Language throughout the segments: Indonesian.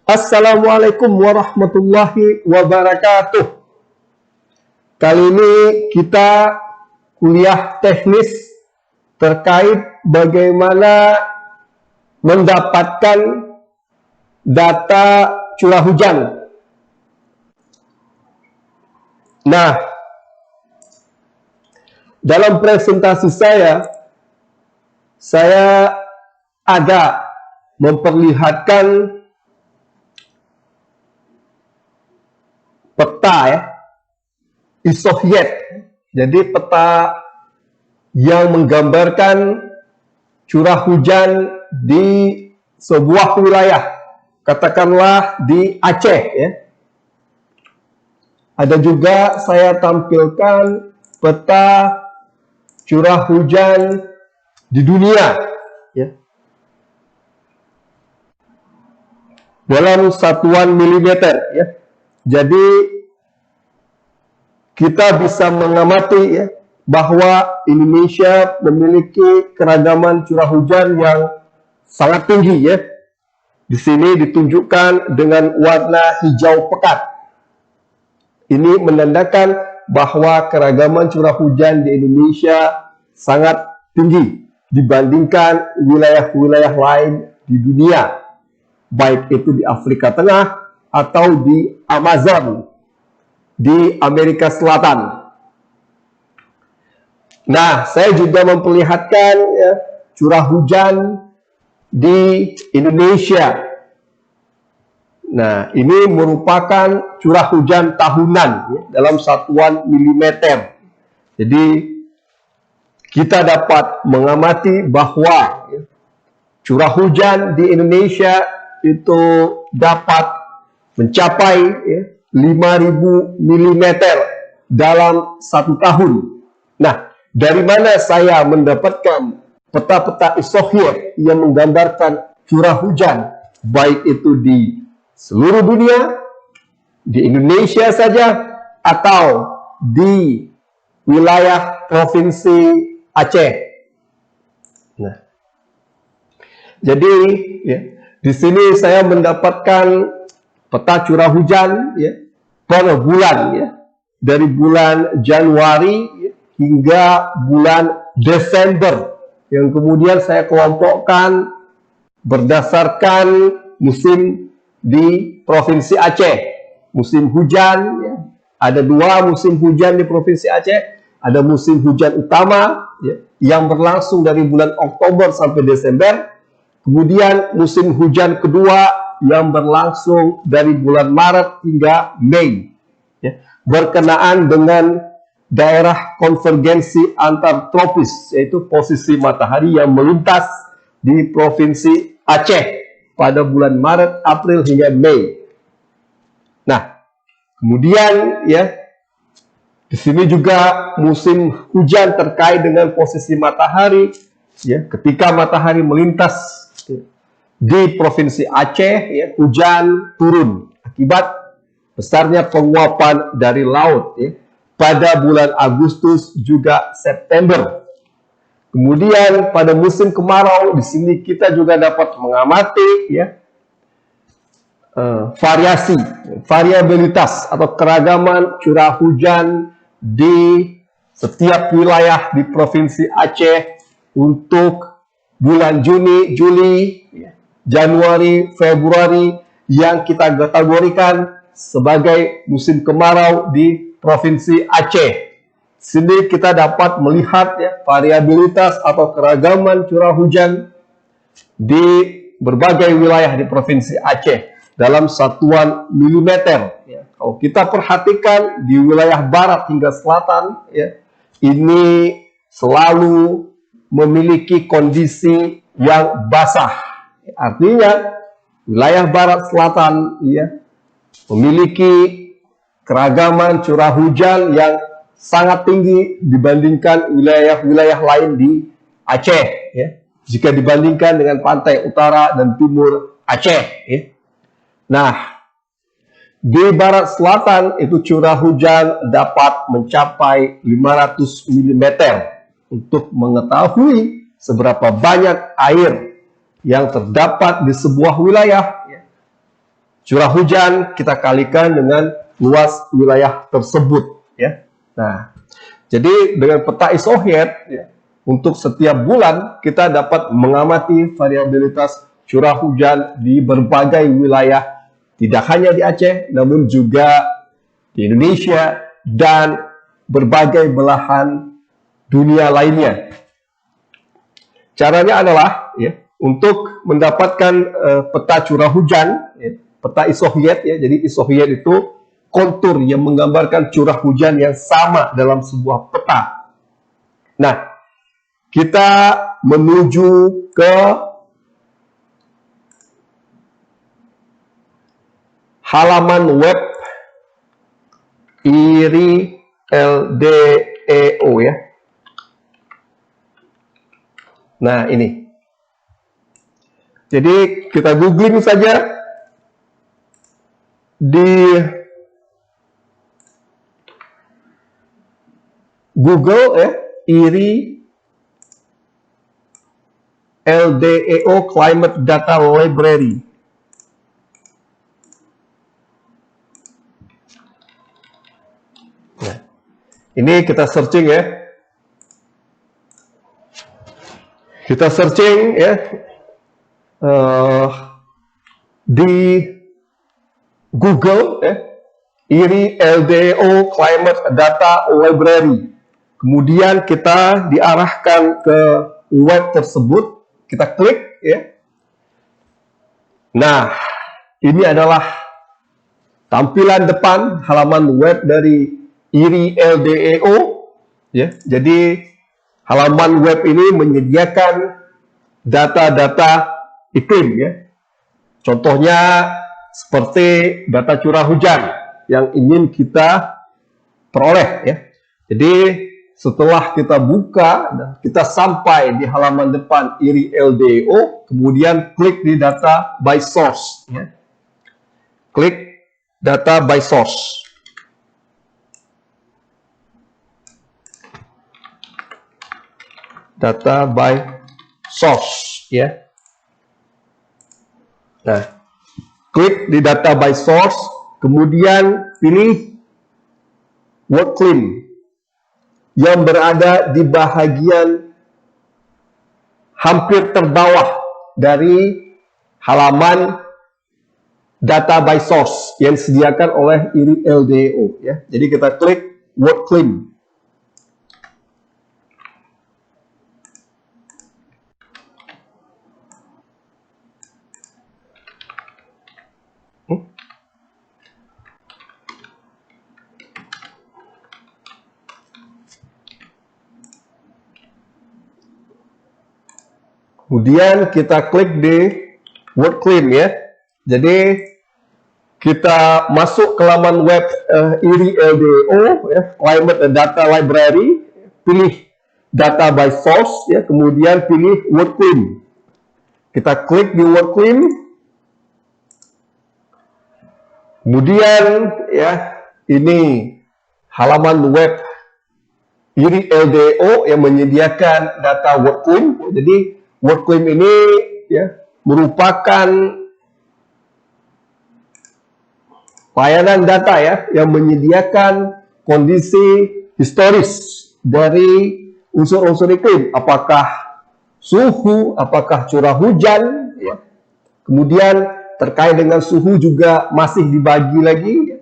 Assalamualaikum warahmatullahi wabarakatuh. Kali ini kita kuliah teknis terkait bagaimana mendapatkan data curah hujan. Nah, dalam presentasi saya ada memperlihatkan peta isohyet. Jadi peta yang menggambarkan curah hujan di sebuah wilayah, katakanlah di Aceh ya. Ada juga saya tampilkan peta curah hujan di dunia ya, dalam satuan milimeter ya. Jadi kita bisa mengamati ya bahwa Indonesia memiliki keragaman curah hujan yang sangat tinggi ya. Di sini ditunjukkan dengan warna hijau pekat. Ini menandakan bahwa keragaman curah hujan di Indonesia sangat tinggi dibandingkan wilayah-wilayah lain di dunia, baik itu di Afrika Tengah atau di Amazon, di Amerika Selatan. Nah, saya juga memperlihatkan ya, curah hujan di Indonesia. Nah, ini merupakan curah hujan tahunan ya, dalam satuan milimeter. Jadi, kita dapat mengamati bahwa ya, curah hujan di Indonesia itu dapat mencapai ya, 5.000 mm dalam satu tahun. Nah, dari mana saya mendapatkan peta-peta isohyet yang menggambarkan curah hujan, baik itu di seluruh dunia, di Indonesia saja, atau di wilayah Provinsi Aceh. Nah, jadi ya, di sini saya mendapatkan peta curah hujan ya, per bulan ya, dari bulan Januari ya, hingga bulan Desember, yang kemudian saya kelompokkan berdasarkan musim di Provinsi Aceh. Musim hujan ya, ada dua musim hujan di Provinsi Aceh. Ada musim hujan utama ya, yang berlangsung dari bulan Oktober sampai Desember. Kemudian musim hujan kedua yang berlangsung dari bulan Maret hingga Mei ya, berkenaan dengan daerah konvergensi antar tropis, yaitu posisi matahari yang melintas di Provinsi Aceh pada bulan Maret, April hingga Mei. Nah, kemudian ya, di sini juga musim hujan terkait dengan posisi matahari ya, ketika matahari melintas di Provinsi Aceh ya, hujan turun akibat besarnya penguapan dari laut ya, pada bulan Agustus juga September. Kemudian pada musim kemarau di sini kita juga dapat mengamati ya, variabilitas atau keragaman curah hujan di setiap wilayah di Provinsi Aceh untuk bulan Juni, Juli, Januari, Februari yang kita kategorikan sebagai musim kemarau di Provinsi Aceh. Sini kita dapat melihat ya, variabilitas atau keragaman curah hujan di berbagai wilayah di Provinsi Aceh dalam satuan milimeter. Ya. Kalau kita perhatikan di wilayah barat hingga selatan, ya, ini selalu memiliki kondisi yang basah. Artinya wilayah barat selatan ya, memiliki keragaman curah hujan yang sangat tinggi dibandingkan wilayah-wilayah lain di Aceh ya, jika dibandingkan dengan pantai utara dan timur Aceh ya. Nah, di barat selatan itu curah hujan dapat mencapai 500 mm. Untuk mengetahui seberapa banyak air yang terdapat di sebuah wilayah, curah hujan kita kalikan dengan luas wilayah tersebut, ya. Nah, jadi dengan peta isohed, ya, untuk setiap bulan kita dapat mengamati variabilitas curah hujan di berbagai wilayah, tidak hanya di Aceh, namun juga di Indonesia dan berbagai belahan dunia lainnya. Caranya adalah, ya, untuk mendapatkan peta curah hujan, ya, peta isohed, ya. Jadi isohed itu kontur yang menggambarkan curah hujan yang sama dalam sebuah peta. Nah, kita menuju ke halaman web IRI LDEO, ya. Nah, ini. Jadi kita googling saja di Google, ya, IRI LDEO Climate Data Library. Nah, ini kita searching, ya. Kita searching, ya, di Google, ya, IRI LDEO Climate Data Library. Kemudian kita diarahkan ke web tersebut, kita klik, ya. Nah, ini adalah tampilan depan halaman web dari IRI LDEO, ya. Jadi halaman web ini menyediakan data-data iklim, ya. Contohnya seperti data curah hujan yang ingin kita peroleh, ya. Jadi setelah kita buka dan kita sampai di halaman depan IRI LDEO, kemudian klik di data by source, ya. Klik data by source. Data by source, ya. Nah, klik di data by source, kemudian pilih WorldClim yang berada di bahagian hampir terbawah dari halaman data by source yang disediakan oleh IRI LDEO, ya. Jadi kita klik WorldClim. Kemudian kita klik di WorldClim, ya. Jadi kita masuk ke laman web IRI LDEO, ya, Climate Data Library, pilih data by source, ya, kemudian pilih WorldClim. Kita klik di WorldClim. Kemudian, ya, ini halaman web IRI LDEO yang menyediakan data WorldClim. Jadi WorldClim ini, ya, merupakan layanan data, ya, yang menyediakan kondisi historis dari unsur-unsur iklim, apakah suhu, apakah curah hujan, ya. Kemudian terkait dengan suhu juga masih dibagi lagi, ya,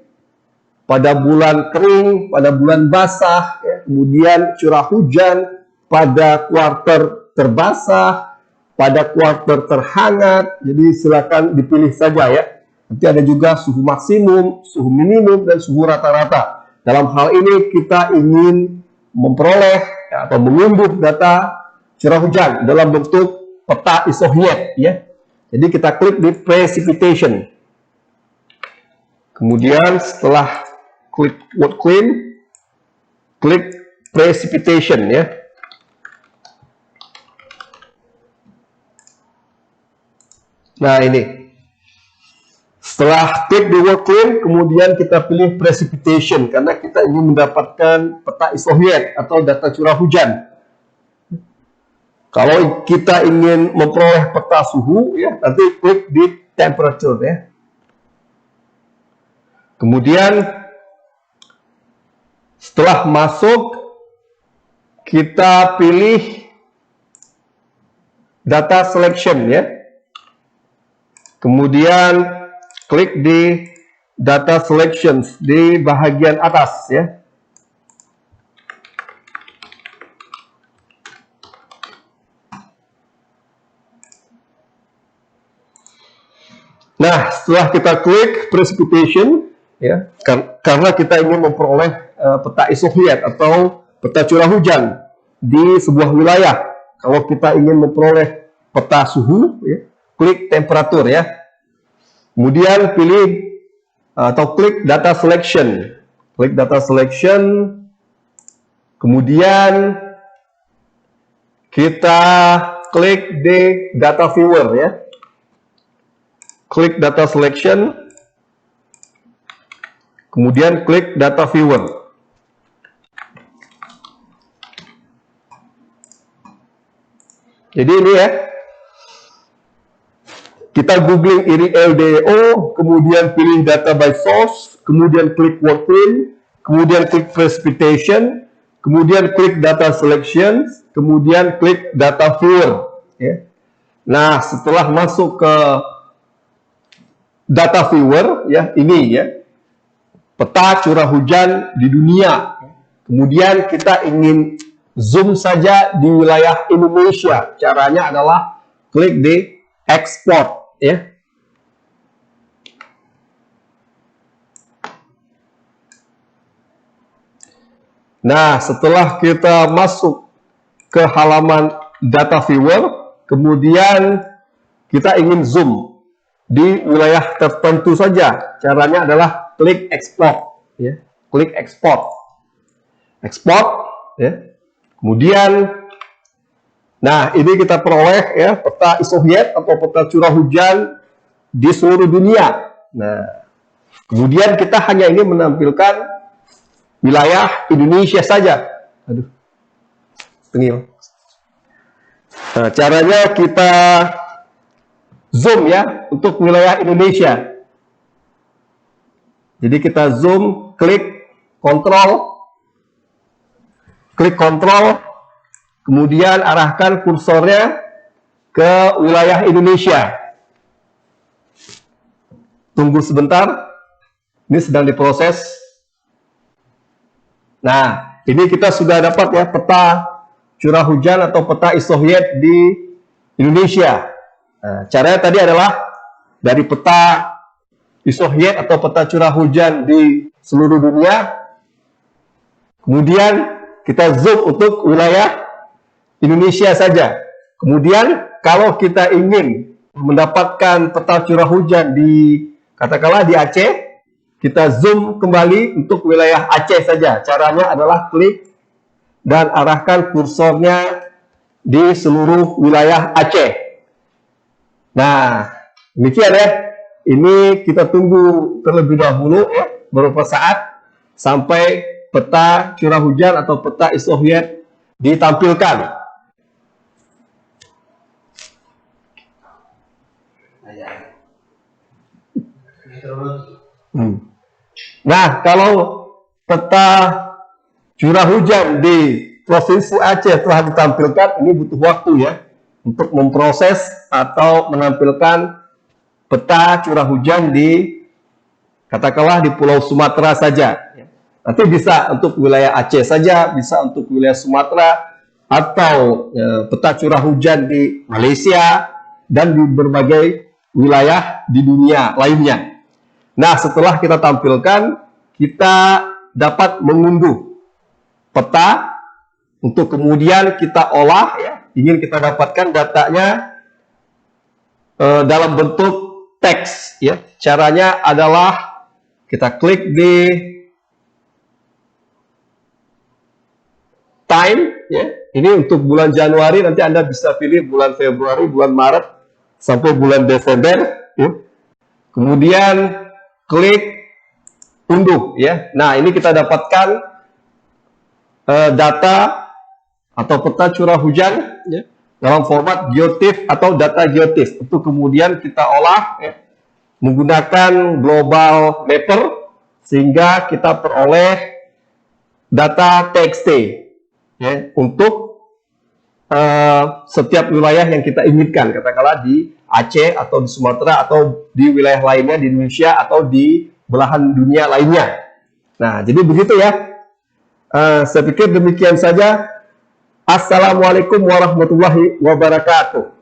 pada bulan kering, pada bulan basah, ya. Kemudian curah hujan pada kuarter terbasah, pada kuarter terhangat. Jadi silakan dipilih saja, ya. Nanti ada juga suhu maksimum, suhu minimum, dan suhu rata-rata. Dalam hal ini kita ingin memperoleh, ya, atau mengunduh data curah hujan dalam bentuk peta isohed, ya. Jadi kita klik di precipitation. Kemudian setelah klik WorldClim, klik precipitation, ya. Nah, ini. Setelah klik di WorldClim, kemudian kita pilih precipitation karena kita ingin mendapatkan peta isohed atau data curah hujan. Kalau kita ingin memperoleh peta suhu, ya, nanti klik di temperature, ya. Kemudian setelah masuk, kita pilih data selection ya. Kemudian klik di data selections di bahagian atas ya. Nah, setelah kita klik precipitation ya, karena kita ingin memperoleh peta isoheliat atau peta curah hujan di sebuah wilayah. Kalau kita ingin memperoleh peta suhu ya, klik temperatur ya. Kemudian pilih atau klik data selection. Klik data selection. Kemudian kita klik di data viewer ya. Klik data selection. Kemudian klik data viewer. Jadi ini ya. Kita googling ini LDO, kemudian pilih data by source, kemudian klik workflow, kemudian klik precipitation, kemudian klik data selection, kemudian klik data viewer ya. Nah, setelah masuk ke data viewer ya, ini ya, peta curah hujan di dunia. Kemudian kita ingin zoom saja di wilayah Indonesia. Caranya adalah klik di export ya. Nah, setelah kita masuk ke halaman data viewer, kemudian kita ingin zoom di wilayah tertentu saja. Caranya adalah klik export ya. Klik export. Export ya. Kemudian nah, ini kita peroleh ya peta isoheliat atau peta curah hujan di seluruh dunia. Nah, kemudian kita hanya ingin menampilkan wilayah Indonesia saja. Aduh. Tengil. Nah, caranya kita zoom ya untuk wilayah Indonesia. Jadi kita zoom, klik kontrol, kemudian arahkan kursornya ke wilayah Indonesia. Tunggu sebentar, ini sedang diproses. Nah, ini kita sudah dapat ya peta curah hujan atau peta isoheliat di Indonesia. Nah, caranya tadi adalah dari peta isoheliat atau peta curah hujan di seluruh dunia. Kemudian kita zoom untuk wilayah Indonesia saja. Kemudian kalau kita ingin mendapatkan peta curah hujan di katakanlah di Aceh, kita zoom kembali untuk wilayah Aceh saja. Caranya adalah klik dan arahkan kursornya di seluruh wilayah Aceh. Nah, demikian ya. Ini kita tunggu terlebih dahulu ya, beberapa saat sampai peta curah hujan atau peta isoheliat ditampilkan. Nah, kalau peta curah hujan di Provinsi Aceh telah ditampilkan, ini butuh waktu ya untuk memproses atau menampilkan peta curah hujan di katakanlah di Pulau Sumatera saja. Nanti bisa untuk wilayah Aceh saja, bisa untuk wilayah Sumatera, atau peta curah hujan di Malaysia dan di berbagai wilayah di dunia lainnya. Nah, setelah kita tampilkan, kita dapat mengunduh peta untuk kemudian kita olah ya. Ingin kita dapatkan datanya dalam bentuk teks ya. Caranya adalah kita klik di time ya. Ini untuk bulan Januari, nanti Anda bisa pilih bulan Februari, bulan Maret sampai bulan Desember ya. Kemudian klik unduh ya. Nah, ini kita dapatkan data atau peta curah hujan ya, dalam format geotiff atau data geotiff. Untuk kemudian kita olah ya, menggunakan global mapper sehingga kita peroleh data TXT ya, untuk setiap wilayah yang kita inginkan, katakanlah di Aceh atau di Sumatera atau di wilayah lainnya di Indonesia atau di belahan dunia lainnya. Nah, jadi begitu ya. Saya pikir demikian saja. Assalamualaikum warahmatullahi wabarakatuh.